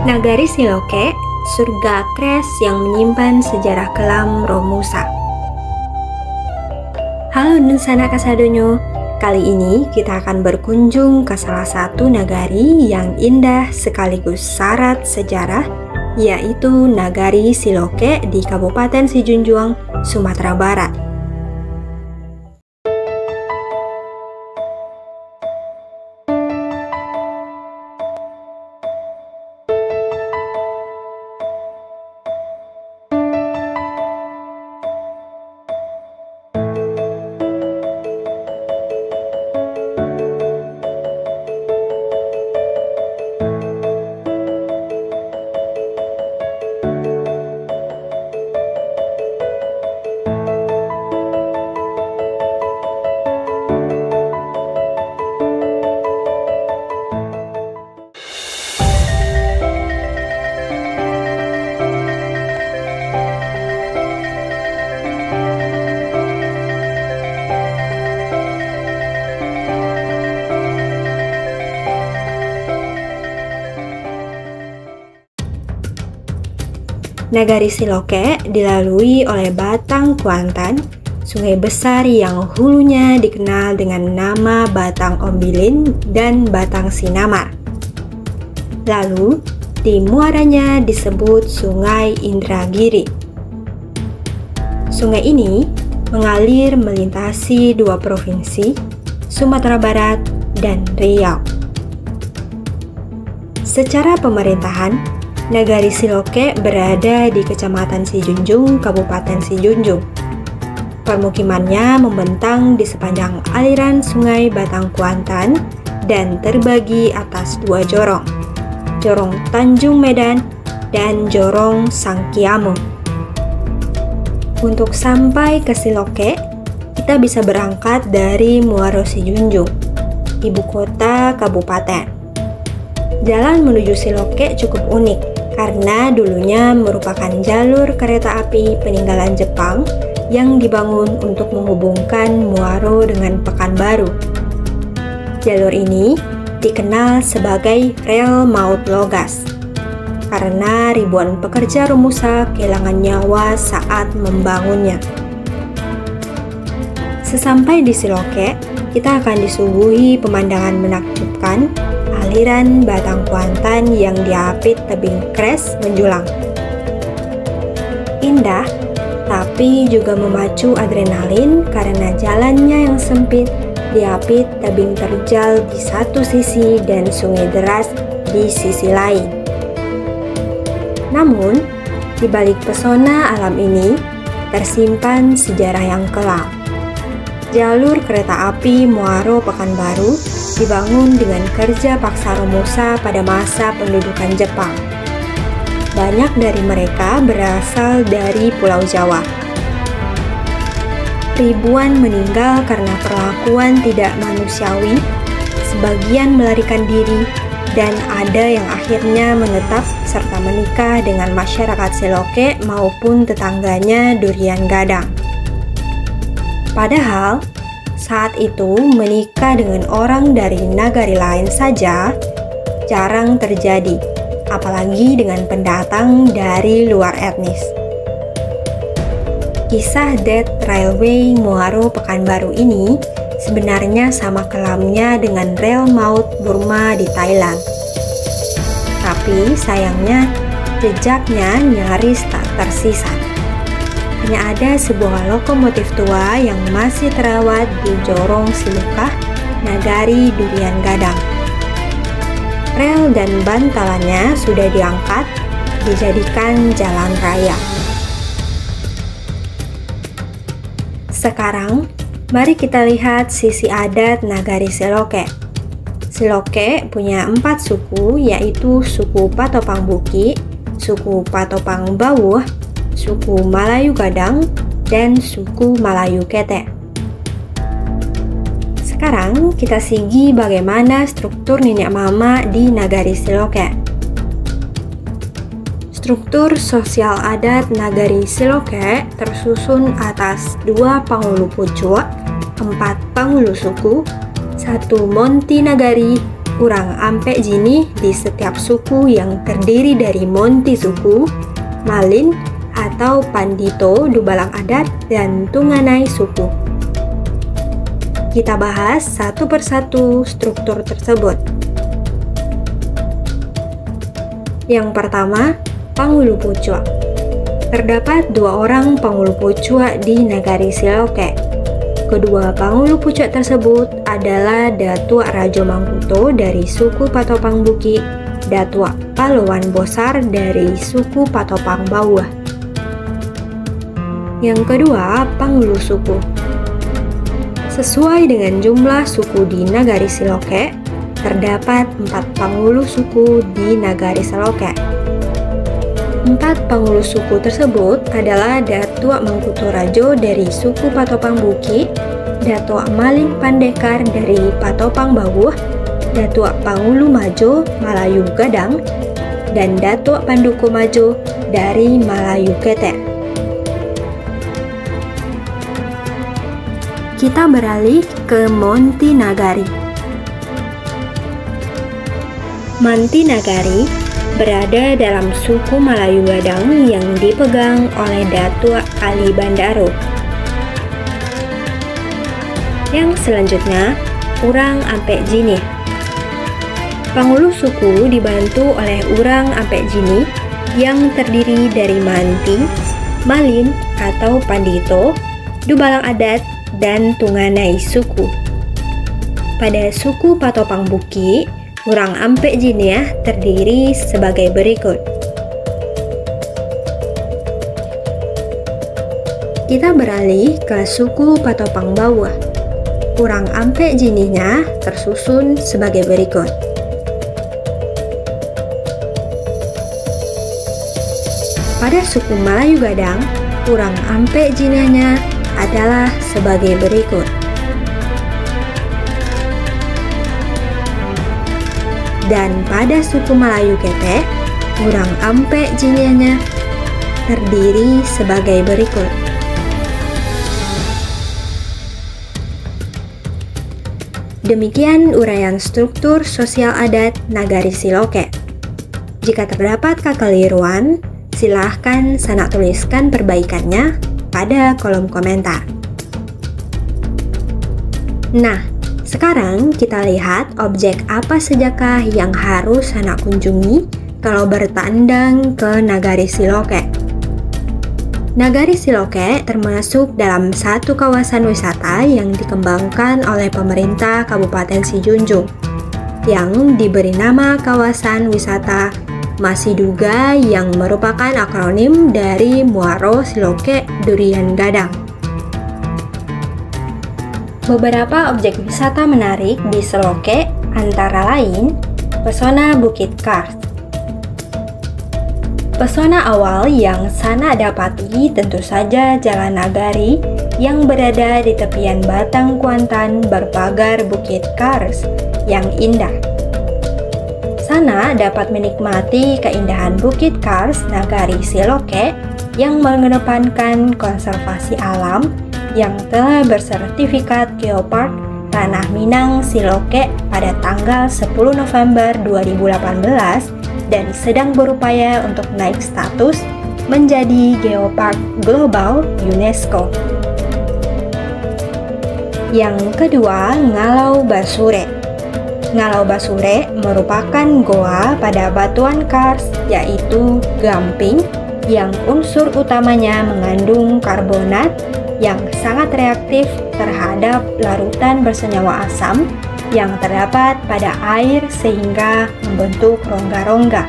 Nagari Siloke, surga Kres yang menyimpan sejarah kelam Romusa. Halo Nusana Kasadonyo, kali ini kita akan berkunjung ke salah satu nagari yang indah sekaligus syarat sejarah, yaitu Nagari Siloke di Kabupaten Sijunjuang, Sumatera Barat. Nagari Siloke dilalui oleh Batang Kuantan, sungai besar yang hulunya dikenal dengan nama Batang Ombilin dan Batang Sinamar. Lalu, di muaranya disebut Sungai Indragiri. Sungai ini mengalir melintasi dua provinsi, Sumatera Barat dan Riau. Secara pemerintahan, Nagari Siloke berada di Kecamatan Sijunjung, Kabupaten Sijunjung. Permukimannya membentang di sepanjang aliran Sungai Batang Kuantan dan terbagi atas dua jorong, Jorong Tanjung Medan dan Jorong Sangkiamu. Untuk sampai ke Siloke, kita bisa berangkat dari Muaro Sijunjung, ibu kota kabupaten. Jalan menuju Siloke cukup unik karena dulunya merupakan jalur kereta api peninggalan Jepang yang dibangun untuk menghubungkan Muaro dengan Pekanbaru. Jalur ini dikenal sebagai Rel Maut Logas karena ribuan pekerja Romusa kehilangan nyawa saat membangunnya. Sesampai di Siloke, kita akan disuguhi pemandangan menakjubkan, aliran Batang Kuantan yang diapit tebing Kres menjulang. Indah, tapi juga memacu adrenalin karena jalannya yang sempit diapit tebing terjal di satu sisi dan sungai deras di sisi lain. Namun, di balik pesona alam ini tersimpan sejarah yang kelam. Jalur kereta api Muaro Pekanbaru dibangun dengan kerja paksa Romusa pada masa pendudukan Jepang. Banyak dari mereka berasal dari Pulau Jawa. Ribuan meninggal karena perlakuan tidak manusiawi, sebagian melarikan diri, dan ada yang akhirnya menetap serta menikah dengan masyarakat Siloke maupun tetangganya Durian Gadang. Padahal, saat itu menikah dengan orang dari nagari lain saja jarang terjadi, apalagi dengan pendatang dari luar etnis. Kisah Death Railway Muaro Pekanbaru ini sebenarnya sama kelamnya dengan rel maut Burma di Thailand. Tapi sayangnya jejaknya nyaris tak tersisa. Hanya ada sebuah lokomotif tua yang masih terawat di Jorong Silukah, Nagari Durian Gadang. Rel dan bantalannya sudah diangkat, dijadikan jalan raya. Sekarang, mari kita lihat sisi adat Nagari Siloke. Siloke punya 4 suku, yaitu suku Patopang Buki, suku Patopang Bawuh, suku Malayu Gadang, dan suku Malayu Kete. Sekarang kita sigi bagaimana struktur nenek mama di Nagari Siloke. Struktur sosial adat Nagari Siloke tersusun atas 2 panghulu pucuk, 4 panghulu suku, 1 monti nagari, Urang Ampe Jini di setiap suku yang terdiri dari Monti suku, Malin atau Pandito Dubalang adat, dan Tunganai suku. Kita bahas satu persatu struktur tersebut. Yang pertama, Pangulu Pucua. Terdapat 2 orang Pangulu Pucua di Nagari Siloke. Kedua Pangulu Pucua tersebut adalah Datuk Rajo Mangkuto dari suku Patopang Buki, Datuk Paluan Bosar dari suku Patopang Bawah. Yang kedua, Pangulu Suku. Sesuai dengan jumlah suku di Nagari Siloke, terdapat 4 Pangulu suku di Nagari Siloke. 4 Pangulu suku tersebut adalah Datuk Mangkuto Rajo dari suku Patopang Buki, Datuk Malin Pandekar dari Patopang Bawah, Datuk Pangulu Majo Malayu Gadang, dan Datuk Panduko Majo dari Malayu Ketek. Kita beralih ke Monti Nagari. Monti Nagari berada dalam suku Malayu Gadang yang dipegang oleh Datuk Ali Bandaro. Yang selanjutnya, Urang Ampe Jini. Pangulu suku dibantu oleh Urang Ampe Jini yang terdiri dari Manti, Malin atau Pandito, Dubalang adat, dan Tunganai suku. Pada suku Patopang Buki, Urang Ampe Jini terdiri sebagai berikut. Kita beralih ke suku Patopang Bawah. Urang Ampe Jininya tersusun sebagai berikut. Pada suku Malayu Gadang, Urang Ampe Jininya adalah sebagai berikut. Dan pada suku Malayu Ketek, Urang Ampe Jininya terdiri sebagai berikut. Demikian uraian struktur sosial adat Nagari Siloke. Jika terdapat kekeliruan, silahkan Sanak tuliskan perbaikannya pada kolom komentar. Nah, sekarang kita lihat objek apa sajakah yang harus Sanak kunjungi kalau bertandang ke Nagari Siloke. Nagari Siloke termasuk dalam satu kawasan wisata yang dikembangkan oleh pemerintah Kabupaten Sijunjung yang diberi nama Kawasan Wisata Masiduga yang merupakan akronim dari Muaro Siloke Durian Gadang. Beberapa objek wisata menarik di Siloke antara lain Pesona Bukit Kars. Pesona awal yang Sanak dapati tentu saja Jalan Nagari yang berada di tepian Batang Kuantan berpagar Bukit Kars yang indah. Sanak dapat menikmati keindahan Bukit Kars Nagari Siloke yang mengedepankan konservasi alam yang telah bersertifikat Geopark Tanah Minang Siloke pada tanggal 10 November 2018 dan sedang berupaya untuk naik status menjadi Geopark Global UNESCO. Yang kedua, Ngalau Basure. Ngalau Basure merupakan goa pada batuan kars yaitu gamping yang unsur utamanya mengandung karbonat yang sangat reaktif terhadap larutan bersenyawa asam yang terdapat pada air sehingga membentuk rongga-rongga.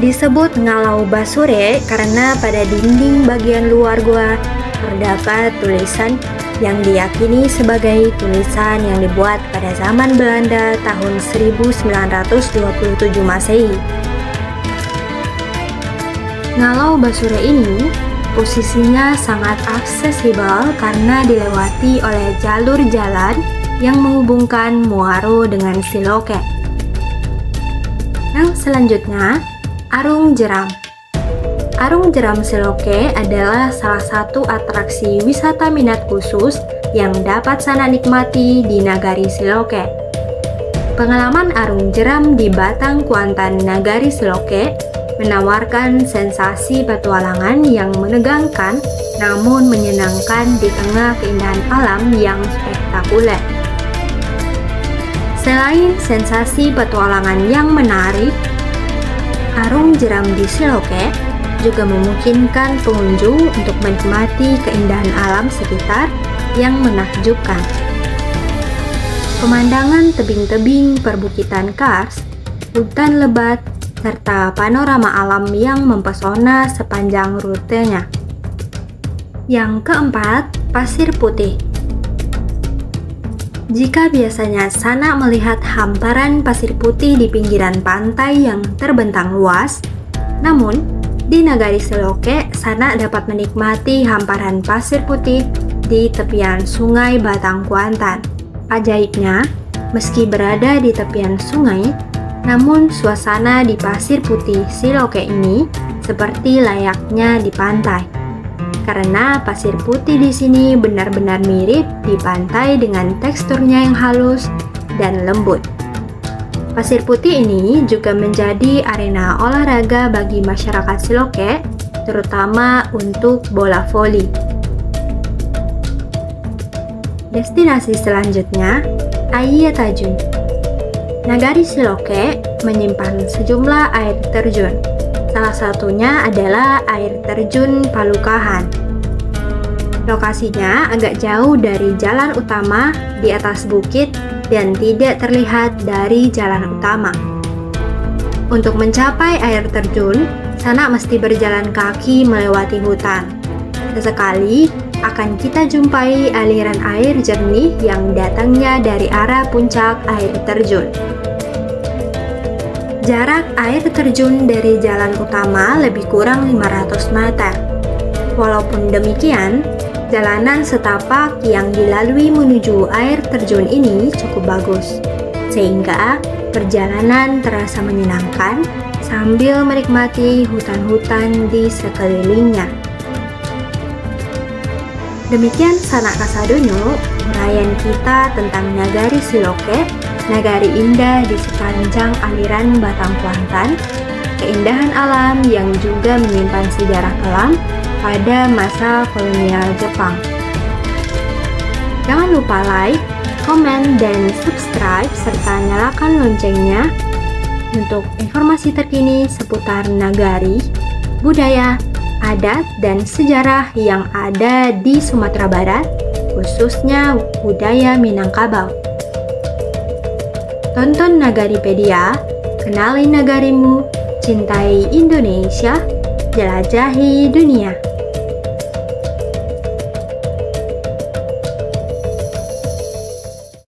Disebut Ngalau Basure karena pada dinding bagian luar gua terdapat tulisan yang diyakini sebagai tulisan yang dibuat pada zaman Belanda tahun 1927 Masehi. Ngalau Basure ini posisinya sangat aksesibel karena dilewati oleh jalur jalan yang menghubungkan Muaro dengan Siloke. Yang selanjutnya, Arung Jeram. Arung Jeram Siloke adalah salah satu atraksi wisata minat khusus yang dapat Sanak nikmati di Nagari Siloke. Pengalaman arung jeram di Batang Kuantan Nagari Siloke menawarkan sensasi petualangan yang menegangkan namun menyenangkan di tengah keindahan alam yang spektakuler. Selain sensasi petualangan yang menarik, arung jeram di Siloke juga memungkinkan pengunjung untuk menikmati keindahan alam sekitar yang menakjubkan. Pemandangan tebing-tebing perbukitan kars, hutan lebat, serta panorama alam yang mempesona sepanjang rutenya. Yang keempat, pasir putih. Jika biasanya Sanak melihat hamparan pasir putih di pinggiran pantai yang terbentang luas, namun di Nagari Siloke, Sanak dapat menikmati hamparan pasir putih di tepian Sungai Batang Kuantan. Ajaibnya, meski berada di tepian sungai, namun suasana di pasir putih Siloke ini seperti layaknya di pantai. Karena pasir putih di sini benar-benar mirip di pantai dengan teksturnya yang halus dan lembut. Pasir putih ini juga menjadi arena olahraga bagi masyarakat Siloke, terutama untuk bola voli. Destinasi selanjutnya, Aiya Tajun. Nagari Siloke menyimpan sejumlah air terjun. Salah satunya adalah air terjun Palukahan. Lokasinya agak jauh dari jalan utama di atas bukit dan tidak terlihat dari jalan utama. Untuk mencapai air terjun, Sanak mesti berjalan kaki melewati hutan. Sesekali akan kita jumpai aliran air jernih yang datangnya dari arah puncak air terjun. Jarak air terjun dari jalan utama lebih kurang 500 meter. Walaupun demikian, jalanan setapak yang dilalui menuju air terjun ini cukup bagus, sehingga perjalanan terasa menyenangkan sambil menikmati hutan-hutan di sekelilingnya. Demikian Sanak Kasadonyo, uraian kita tentang Nagari Siloke, nagari indah di sepanjang aliran Batang Kuantan, keindahan alam yang juga menyimpan sejarah kelam pada masa kolonial Jepang. Jangan lupa like, komen, dan subscribe serta nyalakan loncengnya untuk informasi terkini seputar nagari, budaya, adat, dan sejarah yang ada di Sumatera Barat, khususnya budaya Minangkabau. Tonton Nagaripedia, kenali nagarimu, cintai Indonesia, jelajahi dunia.